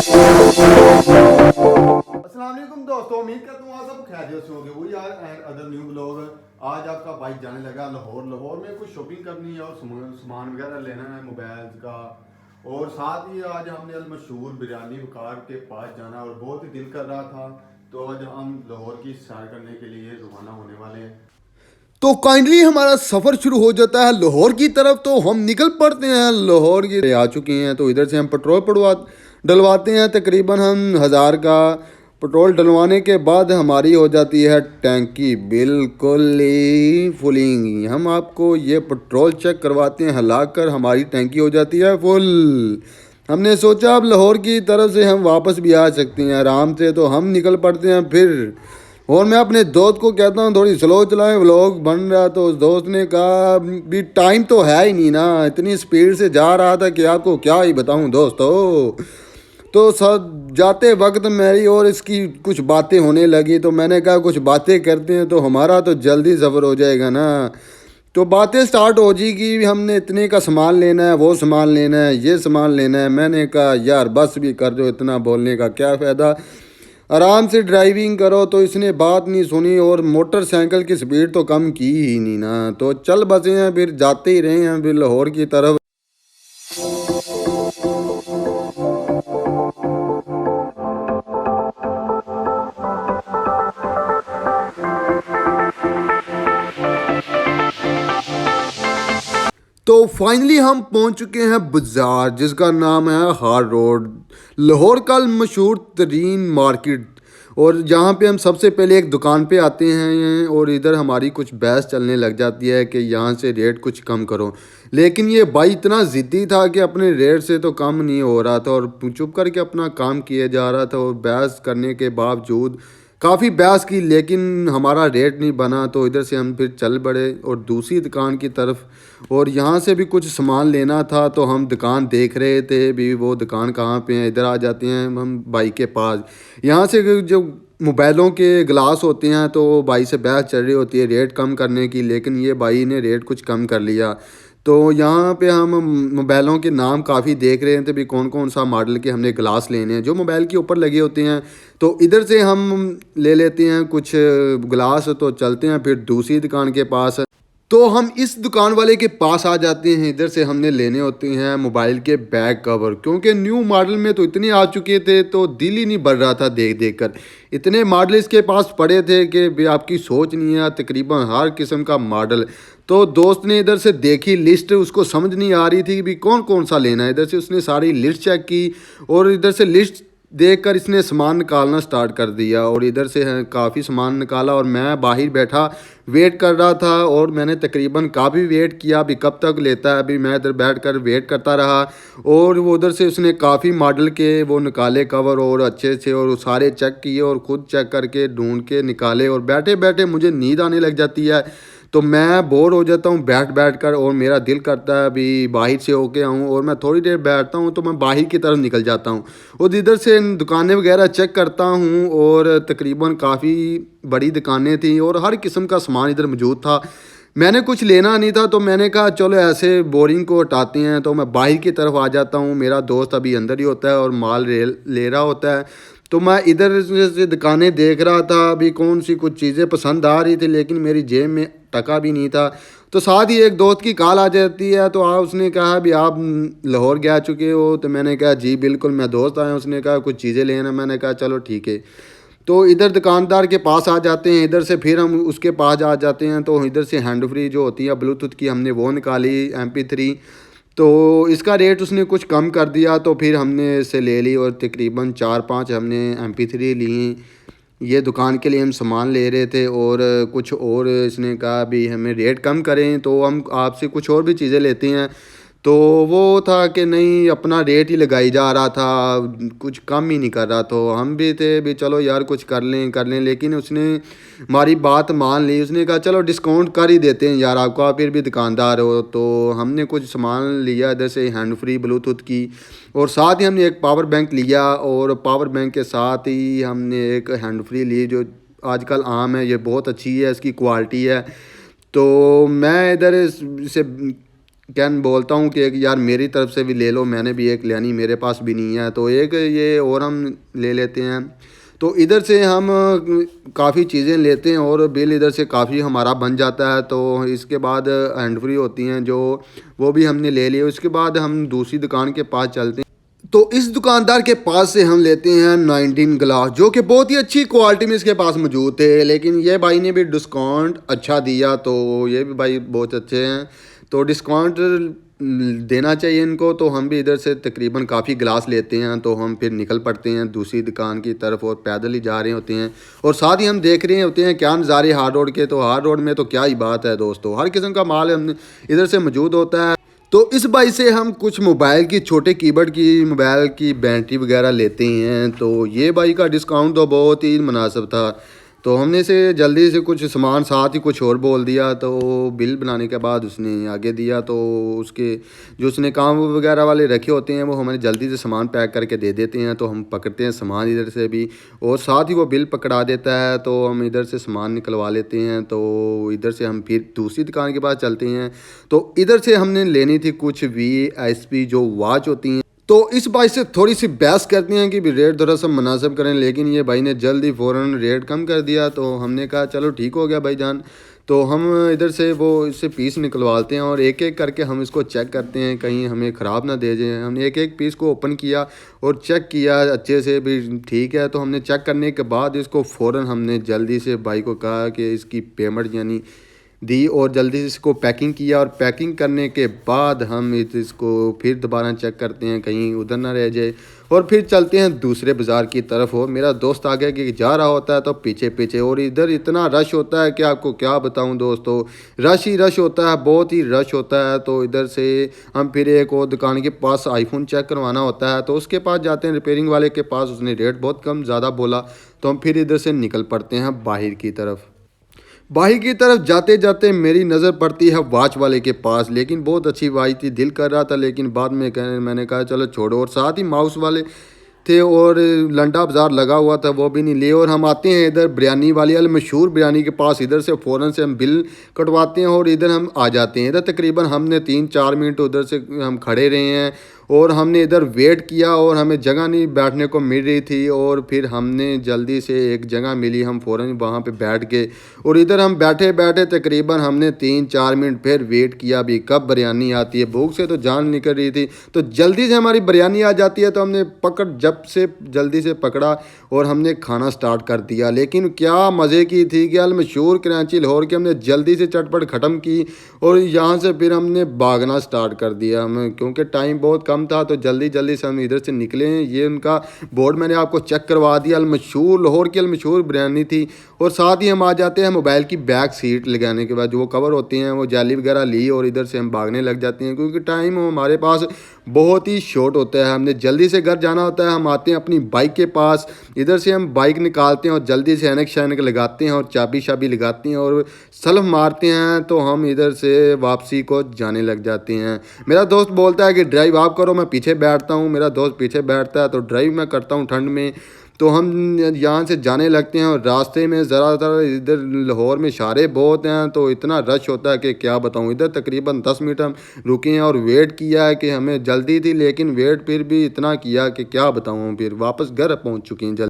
अस्सलाम वालेकुम दोस्तों, उम्मीद करता हूँ आप सब खैरियत से होंगे। वही यार एंड अदर न्यू ब्लॉग। आज आपका बाइक जाने लगा लाहौर। लाहौर में कुछ शॉपिंग करनी है और सामान वगैरह लेना है मोबाइल का। और साथ ही आज हमने अल मशहूर बिरयानी वकार के पास जाना और बहुत ही दिल कर रहा था। तो आज हम लाहौर की सैर करने के लिए रवाना होने वाले हैं। तो काइंडली हमारा सफ़र शुरू हो जाता है लाहौर की तरफ। तो हम निकल पड़ते हैं लाहौर की आ चुके हैं। तो इधर से हम पेट्रोल डलवाते हैं। तकरीबन हम 1000 का पेट्रोल डलवाने के बाद हमारी हो जाती है टैंकी बिल्कुल ही फुलिंग। हम आपको ये पेट्रोल चेक करवाते हैं, हिलाकर हमारी टैंकी हो जाती है फुल। हमने सोचा अब लाहौर की तरफ से हम वापस भी आ सकते हैं आराम से। तो हम निकल पड़ते हैं फिर। और मैं अपने दोस्त को कहता हूँ थोड़ी स्लो चलाएं, व्लॉग बन रहा। तो उस दोस्त ने कहा भी टाइम तो है ही नहीं ना, इतनी स्पीड से जा रहा था कि आपको क्या ही बताऊँ दोस्तों। तो सब जाते वक्त मेरी और इसकी कुछ बातें होने लगी। तो मैंने कहा कुछ बातें करते हैं तो हमारा तो जल्दी सफ़र हो जाएगा ना। तो बातें स्टार्ट हो जी कि हमने इतने का सामान लेना है, वो सामान लेना है, ये सामान लेना है। मैंने कहा यार बस भी कर दो, इतना बोलने का क्या फ़ायदा, आराम से ड्राइविंग करो। तो इसने बात नहीं सुनी और मोटरसाइकिल की स्पीड तो कम की ही नहीं ना। तो चल बसे हैं, फिर जाते ही रहे हैं फिर लाहौर की तरफ। तो फाइनली हम पहुंच चुके हैं बाज़ार जिसका नाम है हार रोड, लाहौर का मशहूर तरीन मार्केट। और जहाँ पे हम सबसे पहले एक दुकान पे आते हैं और इधर हमारी कुछ बहस चलने लग जाती है कि यहाँ से रेट कुछ कम करो। लेकिन ये भाई इतना ज़िद्दी था कि अपने रेट से तो कम नहीं हो रहा था और चुप करके अपना काम किए जा रहा था। और बहस करने के बावजूद काफ़ी बहस की लेकिन हमारा रेट नहीं बना। तो इधर से हम फिर चल पड़े और दूसरी दुकान की तरफ। और यहाँ से भी कुछ सामान लेना था तो हम दुकान देख रहे थे भी वो दुकान कहाँ पे है। इधर आ जाते हैं हम बाइक के पास। यहाँ से जो मोबाइलों के ग्लास होते हैं तो भाई से बहस चल रही होती है रेट कम करने की। लेकिन ये भाई ने रेट कुछ कम कर लिया। तो यहाँ पे हम मोबाइलों के नाम काफ़ी देख रहे थे भी कौन कौन सा मॉडल के हमने ग्लास लेने हैं जो मोबाइल के ऊपर लगे होते हैं। तो इधर से हम ले लेते हैं कुछ ग्लास। तो चलते हैं फिर दूसरी दुकान के पास। तो हम इस दुकान वाले के पास आ जाते हैं। इधर से हमने लेने होते हैं मोबाइल के बैक कवर, क्योंकि न्यू मॉडल में तो इतने आ चुके थे तो दिल ही नहीं भर रहा था देख देख कर। इतने मॉडल इसके पास पड़े थे कि भी आपकी सोच नहीं है, तकरीबन हर किस्म का मॉडल। तो दोस्त ने इधर से देखी लिस्ट, उसको समझ नहीं आ रही थी कि भी कौन कौन सा लेना है। इधर से उसने सारी लिस्ट चेक की और इधर से लिस्ट देखकर इसने सामान निकालना स्टार्ट कर दिया। और इधर से काफ़ी सामान निकाला और मैं बाहर बैठा वेट कर रहा था। और मैंने तकरीबन काफ़ी वेट किया अभी कब तक लेता है। अभी मैं इधर बैठ कर वेट करता रहा। और वो उधर से उसने काफ़ी मॉडल के वो निकाले कवर और अच्छे से और सारे चेक किए और ख़ुद चेक करके ढूंढ के निकाले। और बैठे बैठे मुझे नींद आने लग जाती है तो मैं बोर हो जाता हूँ बैठ बैठ कर। और मेरा दिल करता है अभी बाहर से होके आऊँ। और मैं थोड़ी देर बैठता हूँ तो मैं बाहर की तरफ निकल जाता हूँ और इधर से दुकानें वगैरह चेक करता हूँ। और तकरीबन काफ़ी बड़ी दुकानें थी और हर किस्म का सामान इधर मौजूद था। मैंने कुछ लेना नहीं था तो मैंने कहा चलो ऐसे बोरिंग को हटाते हैं। तो मैं बाहर की तरफ आ जाता हूँ। मेरा दोस्त अभी अंदर ही होता है और माल ले रहा होता है। तो मैं इधर से दुकानें देख रहा था अभी कौन सी कुछ चीज़ें पसंद आ रही थी लेकिन मेरी जेब में टका भी नहीं था। तो साथ ही एक दोस्त की कॉल आ जाती है तो उसने कहा भी आप लाहौर गया चुके हो। तो मैंने कहा जी बिल्कुल मैं दोस्त आया। उसने कहा कुछ चीज़ें लेना। मैंने कहा चलो ठीक है। तो इधर दुकानदार के पास आ जाते हैं। इधर से फिर हम उसके पास आ जाते हैं। तो इधर से हैंड फ्री जो होती है ब्लूटूथ की हमने वो निकाली MP3। तो इसका रेट उसने कुछ कम कर दिया तो फिर हमने इसे ले ली और तकरीबन 4-5 हमने MP3 ली। ये दुकान के लिए हम सामान ले रहे थे और कुछ और इसने कहा भी हमें रेट कम करें तो हम आपसे कुछ और भी चीज़ें लेते हैं। तो वो था कि नहीं अपना रेट ही लगाई जा रहा था, कुछ कम ही नहीं कर रहा। तो हम भी थे भी चलो यार कुछ कर लें। लेकिन उसने हमारी बात मान ली। उसने कहा चलो डिस्काउंट कर ही देते हैं यार आपको, आप फिर भी दुकानदार हो। तो हमने कुछ सामान लिया इधर से हैंड फ्री ब्लूटूथ की और साथ ही हमने एक पावर बैंक लिया। और पावर बैंक के साथ ही हमने एक हैंड फ्री ली जो आजकल आम है, ये बहुत अच्छी है, इसकी क्वालिटी है। तो मैं इधर से क्या बोलता हूँ कि एक यार मेरी तरफ से भी ले लो, मैंने भी एक लेनी, मेरे पास भी नहीं है, तो एक ये और हम ले लेते हैं। तो इधर से हम काफ़ी चीज़ें लेते हैं और बिल इधर से काफ़ी हमारा बन जाता है। तो इसके बाद हैंड फ्री होती हैं जो, वो भी हमने ले लिए। उसके बाद हम दूसरी दुकान के पास चलते हैं। तो इस दुकानदार के पास से हम लेते हैं 19 ग्लास, जो कि बहुत ही अच्छी क्वालिटी में इसके पास मौजूद थे, लेकिन ये भाई ने भी डिस्काउंट अच्छा दिया, तो ये भी भाई बहुत अच्छे हैं, तो डिस्काउंट देना चाहिए इनको। तो हम भी इधर से तकरीबन काफ़ी गिलास लेते हैं, तो हम फिर निकल पड़ते हैं दूसरी दुकान की तरफ और पैदल ही जा रहे होते हैं। और साथ ही हम देख रहे होते हैं क्या नज़ारे हार्ड रोड के। तो हार्ड रोड में तो क्या ही बात है दोस्तों, हर किस्म का माल हम इधर से मौजूद होता है। तो इस बाई से हम कुछ मोबाइल की, छोटे कीबोर्ड की, मोबाइल की बैटरी वगैरह लेते हैं। तो ये बाई का डिस्काउंट तो बहुत ही मुनासिब था, तो हमने इसे जल्दी से कुछ सामान साथ ही कुछ और बोल दिया। तो बिल बनाने के बाद उसने आगे दिया, तो उसके जो उसने काम वगैरह वाले रखे होते हैं वो हमें जल्दी से सामान पैक करके दे देते हैं। तो हम पकड़ते हैं सामान इधर से भी, और साथ ही वो बिल पकड़ा देता है, तो हम इधर से सामान निकलवा लेते हैं। तो इधर से हम फिर दूसरी दुकान के पास चलते हैं। तो इधर से हमने लेनी थी कुछ VSP जो वॉच होती हैं। तो इस भाई से थोड़ी सी बहस करते हैं कि भी रेट थोड़ा सा मुनासिब करें, लेकिन ये भाई ने जल्दी फ़ौरन रेट कम कर दिया। तो हमने कहा चलो ठीक हो गया भाई जान। तो हम इधर से वो इससे पीस निकलवाते हैं और एक एक करके हम इसको चेक करते हैं कहीं हमें ख़राब ना दे जाए। हमने एक एक पीस को ओपन किया और चेक किया अच्छे से भी ठीक है। तो हमने चेक करने के बाद इसको फ़ौरन हमने जल्दी से भाई को कहा कि इसकी पेमेंट यानी दी, और जल्दी से इसको पैकिंग किया। और पैकिंग करने के बाद हम इसको फिर दोबारा चेक करते हैं कहीं उधर ना रह जाए, और फिर चलते हैं दूसरे बाज़ार की तरफ। और मेरा दोस्त आगे कि जा रहा होता है तो पीछे पीछे, और इधर इतना रश होता है कि आपको क्या बताऊं दोस्तों, रश ही रश होता है, बहुत ही रश होता है। तो इधर से हम फिर एक और दुकान के पास आईफोन चेक करवाना होता है, तो उसके पास जाते हैं, रिपेयरिंग वाले के पास। उसने रेट बहुत कम ज़्यादा बोला, तो हम फिर इधर से निकल पड़ते हैं बाहर की तरफ। बाही की तरफ जाते जाते मेरी नज़र पड़ती है वॉच वाले के पास, लेकिन बहुत अच्छी वॉच थी, दिल कर रहा था, लेकिन बाद में मैंने कहा चलो छोड़ो। और साथ ही माउस वाले थे और लंडा बाज़ार लगा हुआ था, वो भी नहीं लिए। और हम आते हैं इधर बिरयानी वाली, अल मशहूर बिरयानी के पास। इधर से फ़ौरन से हम बिल कटवाते हैं और इधर हम आ जाते हैं। इधर तकरीबन हमने 3-4 मिनट उधर से हम खड़े रहे हैं, और हमने इधर वेट किया और हमें जगह नहीं बैठने को मिल रही थी। और फिर हमने जल्दी से एक जगह मिली, हम फ़ौरन वहाँ पे बैठ गए। और इधर हम बैठे बैठे तकरीबन हमने 3-4 मिनट फिर वेट किया भी कब बिरयानी आती है। भूख से तो जान निकल रही थी, तो जल्दी से हमारी बिरयानी आ जाती है। तो हमने पकड़ जब से जल्दी से पकड़ा और हमने खाना स्टार्ट कर दिया। लेकिन क्या मज़े की थी कि अल मशहूर कराची लाहौर की हमने जल्दी से चटपट ख़त्म की, और यहाँ से फिर हमने भागना स्टार्ट कर दिया। हमें क्योंकि टाइम बहुत कम था, तो जल्दी जल्दी से हम इधर से निकले। ये उनका बोर्ड मैंने आपको चेक करवा दिया, अल मशहूर लाहौर की अल मशहूर बिरयानी थी। और साथ ही हम आ जाते हैं मोबाइल की बैक सीट लगाने के बाद, जो वो कवर होती हैं वो जाली वगैरह ली, और इधर से हम भागने लग जाते हैं क्योंकि टाइम हमारे पास बहुत ही शॉर्ट होता है, हमने जल्दी से घर जाना होता है। हम आते हैं अपनी बाइक के पास, इधर से हम बाइक निकालते हैं और जल्दी से ऐनक शैनक लगाते हैं और चाबी शाबी लगाते हैं और सल्फ मारते हैं। तो हम इधर से वापसी को जाने लग जाते हैं। मेरा दोस्त बोलता है कि ड्राइव आप करो, मैं पीछे बैठता हूँ। मेरा दोस्त पीछे बैठता है तो ड्राइव मैं करता हूँ ठंड में। तो हम यहाँ से जाने लगते हैं और रास्ते में ज़्यादातर इधर लाहौर में इशारे बहुत हैं, तो इतना रश होता है कि क्या बताऊँ। इधर तकरीबन 10 मिनट हम रुके हैं और वेट किया है कि हमें जल्दी थी, लेकिन वेट फिर भी इतना किया कि क्या बताऊँ। फिर वापस घर पहुँच चुके हैं जल्दी।